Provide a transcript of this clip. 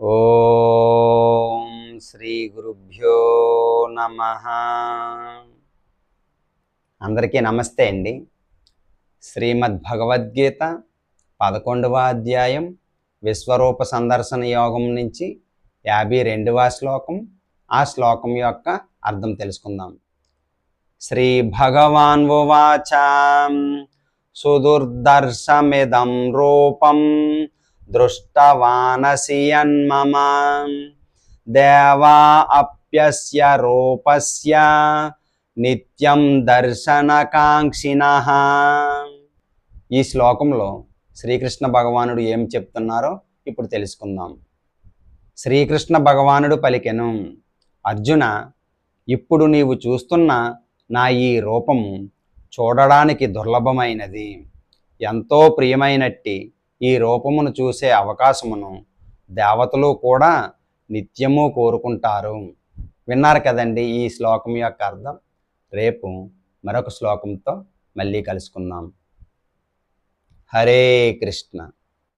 ఓం శ్రీ గురుభ్యో నమః. అందరికీ నమస్తే అండి. శ్రీమద్భగవద్గీత 11వ అధ్యాయం విశ్వరూప సందర్శన యోగం నుంచి 52వ శ్లోకం. ఆ శ్లోకం యొక్క అర్థం తెలుసుకుందాం. శ్రీ భగవాన్ ఉవాచ సుదుర్దర్శమిదం రూపం దృష్టవానసి యన్మమ దేవా అప్యస్య రూపస్య నిత్యం దర్శనకాంక్షిణః. ఈ శ్లోకంలో శ్రీకృష్ణ భగవానుడు ఏం చెప్తున్నారో ఇప్పుడు తెలుసుకుందాం. శ్రీకృష్ణ భగవానుడు పలికెను, అర్జున, ఇప్పుడు నీవు చూస్తున్న నా ఈ రూపము చూడడానికి దుర్లభమైనది. ఎంతో ప్రియమైనట్టి ఈ రూపమును చూసే అవకాశమును దేవతలు కూడా నిత్యము కోరుకుంటారు. విన్నారు కదండి ఈ శ్లోకం యొక్క అర్థం. రేపు మరొక శ్లోకంతో మళ్ళీ కలుసుకుందాం. హరే కృష్ణ.